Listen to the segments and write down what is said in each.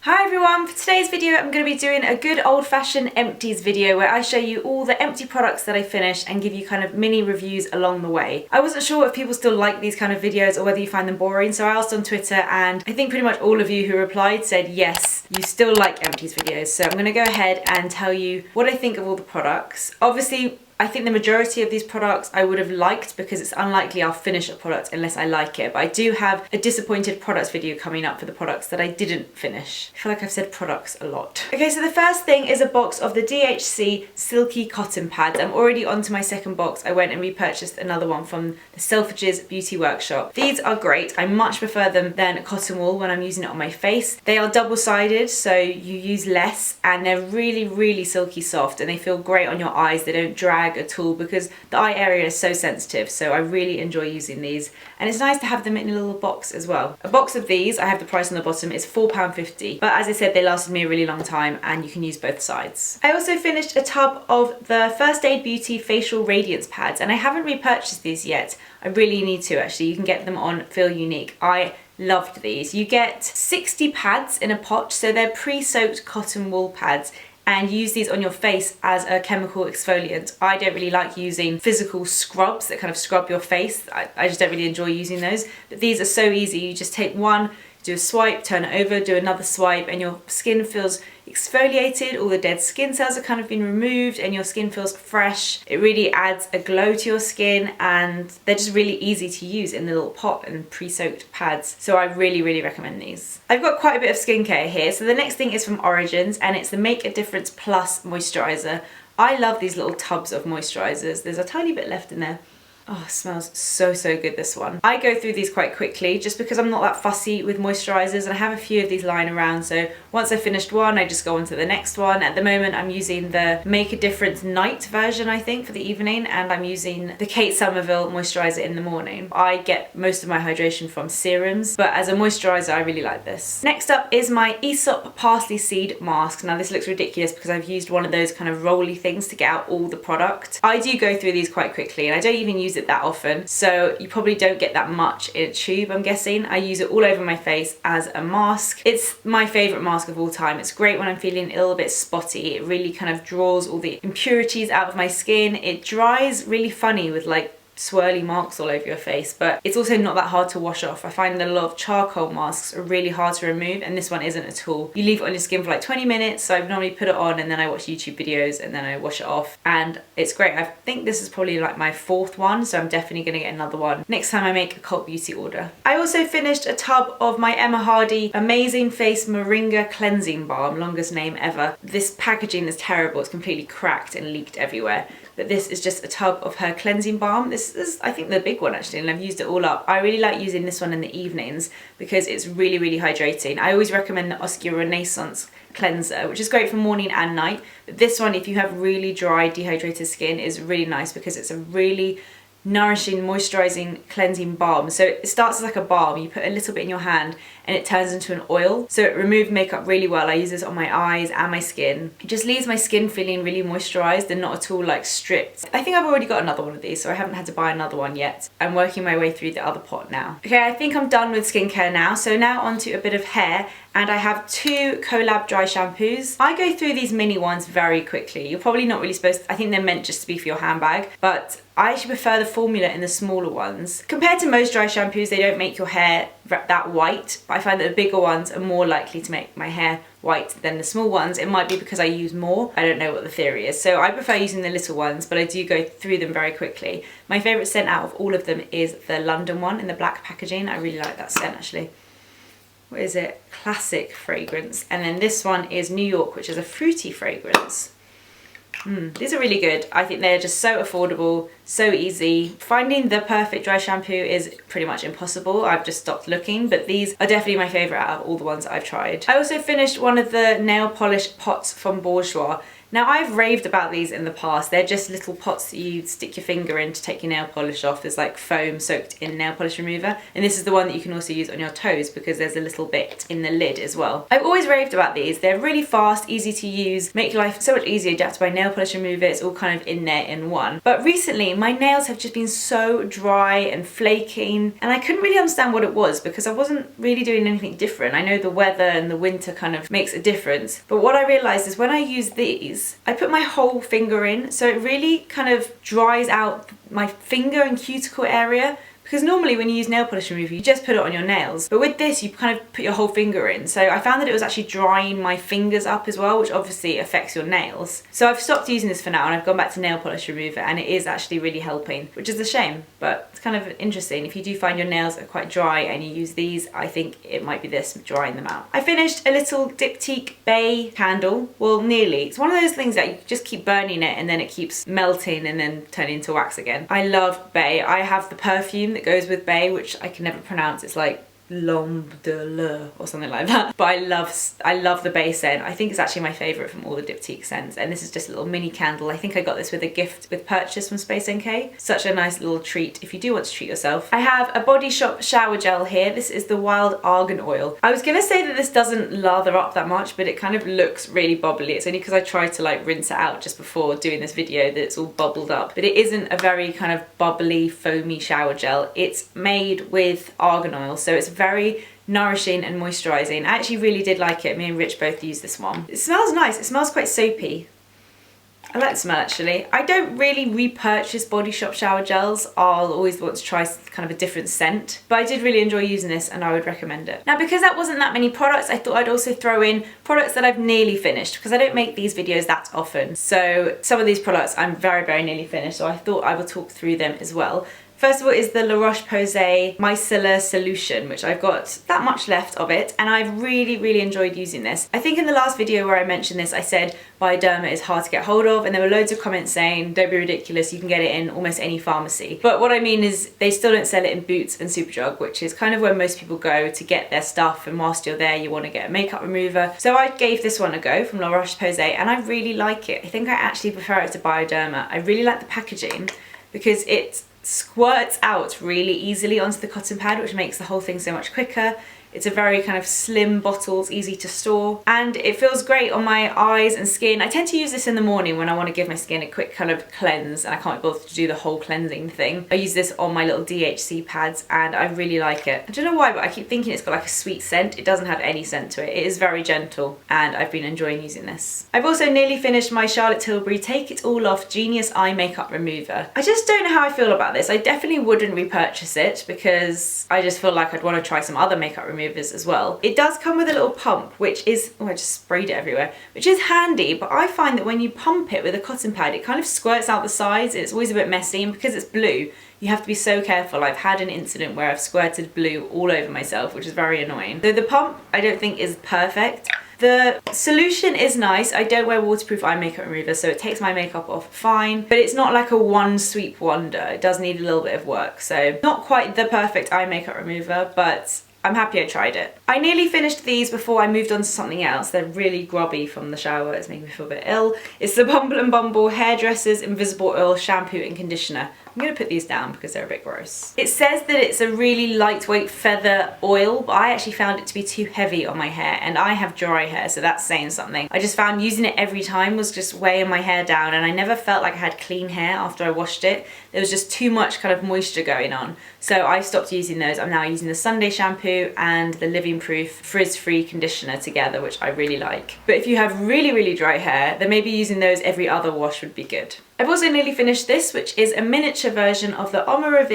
Hi everyone, for today's video I'm going to be doing a good old-fashioned empties video where I show you all the empty products that I finished and give you kind of mini reviews along the way. I wasn't sure if people still like these kind of videos or whether you find them boring, so I asked on Twitter and I think pretty much all of you who replied said yes, you still like empties videos. So I'm going to go ahead and tell you what I think of all the products. Obviously, I think the majority of these products I would have liked because it's unlikely I'll finish a product unless I like it, but I do have a disappointed products video coming up for the products that I didn't finish. I feel like I've said products a lot. Okay, so the first thing is a box of the DHC Silky Cotton Pads. I'm already on to my second box. I went and repurchased another one from the Selfridges Beauty Workshop. These are great. I much prefer them than cotton wool when I'm using it on my face. They are double-sided, so you use less, and they're really, really silky soft, and they feel great on your eyes. They don't drag at all because the eye area is so sensitive, so I really enjoy using these, and it's nice to have them in a little box as well. A box of these, I have the price on the bottom, is £4.50, but as I said, they lasted me a really long time and you can use both sides. I also finished a tub of the First Aid Beauty facial radiance pads, and I haven't repurchased these yet. I really need to actually. You can get them on Feel Unique. I loved these. You get 60 pads in a pot, so they're pre-soaked cotton wool pads, and use these on your face as a chemical exfoliant. I don't really like using physical scrubs that kind of scrub your face. I just don't really enjoy using those. But these are so easy. You just take one, do a swipe, turn it over, do another swipe, and your skin feels exfoliated. All the dead skin cells have kind of been removed and your skin feels fresh. It really adds a glow to your skin, and they're just really easy to use in the little pot and pre-soaked pads. So I really, really recommend these. I've got quite a bit of skincare here. So the next thing is from Origins, and it's the Make a Difference Plus moisturizer. I love these little tubs of moisturizers. There's a tiny bit left in there. Oh, it smells so, so good, this one. I go through these quite quickly just because I'm not that fussy with moisturizers, and I have a few of these lying around, so once I've finished one, I just go on to the next one. At the moment, I'm using the Make a Difference Night version, I think, for the evening, and I'm using the Kate Somerville moisturizer in the morning. I get most of my hydration from serums, but as a moisturizer, I really like this. Next up is my Aesop Parsley Seed Mask. Now, this looks ridiculous because I've used one of those kind of rolly things to get out all the product. I do go through these quite quickly, and I don't even use it that often, so you probably don't get that much in a tube, I'm guessing. I use it all over my face as a mask. It's my favorite mask of all time. It's great when I'm feeling a little bit spotty. It really kind of draws all the impurities out of my skin. It dries really funny with like swirly marks all over your face, but it's also not that hard to wash off. I find that a lot of charcoal masks are really hard to remove, and this one isn't at all. You leave it on your skin for like 20 minutes, so I normally put it on and then I watch YouTube videos and then I wash it off, and it's great. I think this is probably like my fourth one, so I'm definitely gonna get another one next time I make a Cult Beauty order. I also finished a tub of my Emma Hardy Amazing Face Moringa Cleansing Balm, longest name ever. This packaging is terrible. It's completely cracked and leaked everywhere. But this is just a tub of her cleansing balm. This is, I think, the big one actually, and I've used it all up. I really like using this one in the evenings because it's really, really hydrating. I always recommend the Oscar Renaissance cleanser, which is great for morning and night. But this one, if you have really dry, dehydrated skin, is really nice because it's a really nourishing, moisturizing, cleansing balm. So it starts as like a balm. You put a little bit in your hand and it turns into an oil. So it removes makeup really well. I use this on my eyes and my skin. It just leaves my skin feeling really moisturized and not at all like stripped. I think I've already got another one of these, so I haven't had to buy another one yet. I'm working my way through the other pot now. Okay, I think I'm done with skincare now. So now onto a bit of hair, and I have two Collab dry shampoos. I go through these mini ones very quickly. You're probably not really supposed to, I think they're meant just to be for your handbag, but I actually prefer the formula in the smaller ones. Compared to most dry shampoos, they don't make your hair that white. I find that the bigger ones are more likely to make my hair white than the small ones. It might be because I use more. I don't know what the theory is. So I prefer using the little ones, but I do go through them very quickly. My favourite scent out of all of them is the London one in the black packaging. I really like that scent actually. What is it? Classic fragrance. And then this one is New York, which is a fruity fragrance. These are really good. I think they're just so affordable, so easy. Finding the perfect dry shampoo is pretty much impossible. I've just stopped looking, but these are definitely my favourite out of all the ones that I've tried. I also finished one of the nail polish pots from Bourjois. Now I've raved about these in the past. They're just little pots that you stick your finger in to take your nail polish off. There's like foam soaked in nail polish remover, and this is the one that you can also use on your toes because there's a little bit in the lid as well. I've always raved about these. They're really fast, easy to use, make your life so much easier. You don't have to buy nail polish remover, it's all kind of in there in one. But recently my nails have just been so dry and flaking, and I couldn't really understand what it was because I wasn't really doing anything different. I know the weather and the winter kind of makes a difference, but what I realized is when I use these, I put my whole finger in, so it really kind of dries out my finger and cuticle area. Because normally when you use nail polish remover, you just put it on your nails. But with this, you kind of put your whole finger in. So I found that it was actually drying my fingers up as well, which obviously affects your nails. So I've stopped using this for now and I've gone back to nail polish remover, and it is actually really helping, which is a shame, but it's kind of interesting. If you do find your nails are quite dry and you use these, I think it might be this drying them out. I finished a little Diptyque Bay candle. Well, nearly. It's one of those things that you just keep burning it and then it keeps melting and then turning into wax again. I love Bay. I have the perfume that goes with Bay, which I can never pronounce. It's like L'Ombre de Le or something like that. But I love the Bay scent. I think it's actually my favourite from all the Diptyque scents, and this is just a little mini candle. I think I got this with a gift with purchase from Space NK. Such a nice little treat if you do want to treat yourself. I have a Body Shop shower gel here. This is the Wild Argan Oil. I was gonna say that this doesn't lather up that much, but it kind of looks really bubbly. It's only because I tried to like rinse it out just before doing this video that it's all bubbled up. But it isn't a very kind of bubbly, foamy shower gel. It's made with argan oil, so it's very nourishing and moisturising. I actually really did like it. Me and Rich both used this one. It smells nice. It smells quite soapy. I like the smell actually. I don't really repurchase Body Shop shower gels. I'll always want to try kind of a different scent. But I did really enjoy using this and I would recommend it. Now because that wasn't that many products, I thought I'd also throw in products that I've nearly finished because I don't make these videos that often. So some of these products I'm very nearly finished, so I thought I would talk through them as well. First of all is the La Roche-Posay Micellar Solution, which I've got that much left of it, and I've really enjoyed using this. I think in the last video where I mentioned this, I said Bioderma is hard to get hold of, and there were loads of comments saying, don't be ridiculous, you can get it in almost any pharmacy. But what I mean is they still don't sell it in Boots and Superdrug, which is kind of where most people go to get their stuff, and whilst you're there you want to get a makeup remover. So I gave this one a go from La Roche-Posay, and I really like it. I think I actually prefer it to Bioderma. I really like the packaging because it squirts out really easily onto the cotton pad, which makes the whole thing so much quicker. It's a very kind of slim bottle, it's easy to store, and it feels great on my eyes and skin. I tend to use this in the morning when I want to give my skin a quick kind of cleanse and I can't be bothered to do the whole cleansing thing. I use this on my little DHC pads and I really like it. I don't know why, but I keep thinking it's got like a sweet scent. It doesn't have any scent to it. It is very gentle and I've been enjoying using this. I've also nearly finished my Charlotte Tilbury Take It All Off Genius Eye Makeup Remover. I just don't know how I feel about this. I definitely wouldn't repurchase it because I just feel like I'd want to try some other makeup removers as well. It does come with a little pump, which is, oh I just sprayed it everywhere, which is handy, but I find that when you pump it with a cotton pad, it kind of squirts out the sides. It's always a bit messy, and because it's blue, you have to be so careful. I've had an incident where I've squirted blue all over myself, which is very annoying. So the pump I don't think is perfect. The solution is nice. I don't wear waterproof eye makeup remover, so it takes my makeup off fine, but it's not like a one sweep wonder. It does need a little bit of work, so not quite the perfect eye makeup remover, but I'm happy I tried it. I nearly finished these before I moved on to something else. They're really grubby from the shower. It's making me feel a bit ill. It's the Bumble and Bumble Hairdressers Invisible Oil Shampoo and Conditioner. I'm going to put these down because they're a bit gross. It says that it's a really lightweight feather oil, but I actually found it to be too heavy on my hair, and I have dry hair, so that's saying something. I just found using it every time was just weighing my hair down, and I never felt like I had clean hair after I washed it. There was just too much kind of moisture going on. So I stopped using those. I'm now using the Sunday shampoo and the Living Proof frizz-free conditioner together, which I really like. But if you have really dry hair, then maybe using those every other wash would be good. I've also nearly finished this, which is a miniature version of the Ombre,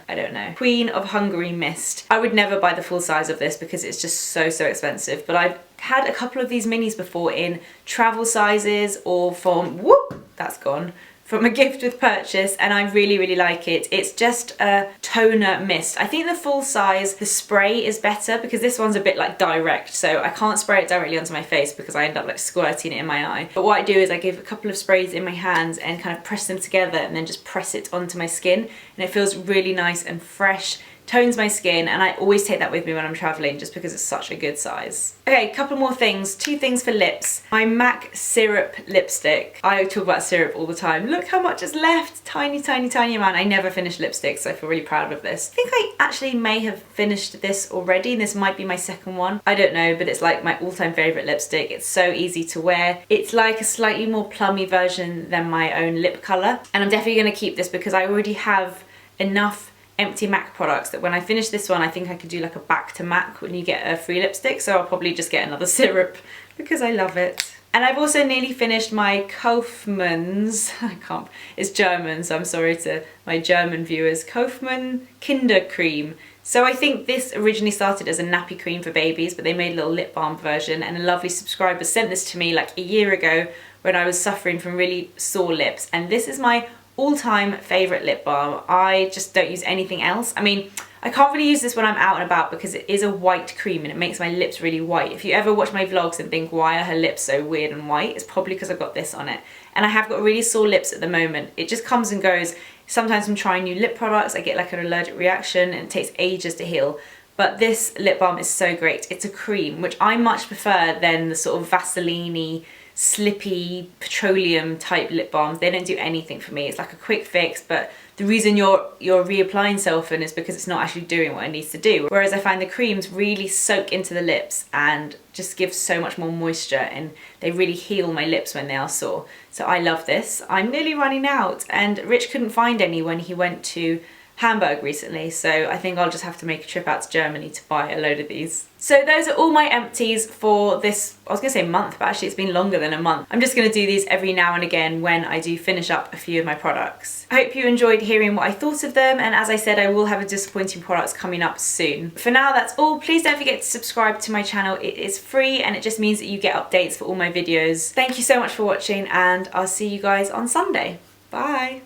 I don't know, Queen of Hungary Mist. I would never buy the full size of this because it's just so expensive, but I've had a couple of these minis before in travel sizes or from, whoop, that's gone, from a gift with purchase, and I really like it. It's just a toner mist. I think the full size, the spray is better because this one's a bit like direct, so I can't spray it directly onto my face because I end up like squirting it in my eye. But what I do is I give a couple of sprays in my hands and kind of press them together and then just press it onto my skin, and it feels really nice and fresh. tones my skin, and I always take that with me when I'm traveling just because it's such a good size. Okay, a couple more things. 2 things for lips. My MAC Syrup lipstick. I talk about syrup all the time. Look how much is left. Tiny, tiny, tiny amount. I never finish lipstick, so I feel really proud of this. I think I actually may have finished this already, and this might be my second one. I don't know, but it's like my all-time favourite lipstick. It's so easy to wear. It's like a slightly more plummy version than my own lip colour, and I'm definitely going to keep this because I already have enough empty MAC products that when I finish this one, I think I could do like a back to MAC when you get a free lipstick, so I'll probably just get another syrup because I love it. And I've also nearly finished my Kaufmann's, it's German, so I'm sorry to my German viewers, Kaufmann Kinder Creme. So I think this originally started as a nappy cream for babies, but they made a little lip balm version, and a lovely subscriber sent this to me like a year ago when I was suffering from really sore lips, and this is my all-time favourite lip balm. I just don't use anything else. I mean, I can't really use this when I'm out and about because it is a white cream and it makes my lips really white. If you ever watch my vlogs and think, why are her lips so weird and white, it's probably because I've got this on it. And I have got really sore lips at the moment. It just comes and goes. Sometimes I'm trying new lip products, I get like an allergic reaction and it takes ages to heal. But this lip balm is so great. It's a cream, which I much prefer than the sort of Vaseline-y, slippy petroleum type lip balms. They don't do anything for me. It's like a quick fix, but the reason you're reapplying so often is because it's not actually doing what it needs to do. Whereas I find the creams really soak into the lips and just give so much more moisture, and they really heal my lips when they are sore. So I love this. I'm nearly running out, and Rich couldn't find any when he went to Hamburg recently, so I think I'll just have to make a trip out to Germany to buy a load of these. So those are all my empties for this, I was gonna say month, but actually it's been longer than a month. I'm just gonna do these every now and again when I do finish up a few of my products. I hope you enjoyed hearing what I thought of them, and as I said, I will have a disappointing products coming up soon. For now, that's all. Please don't forget to subscribe to my channel. It is free and it just means that you get updates for all my videos. Thank you so much for watching, and I'll see you guys on Sunday. Bye.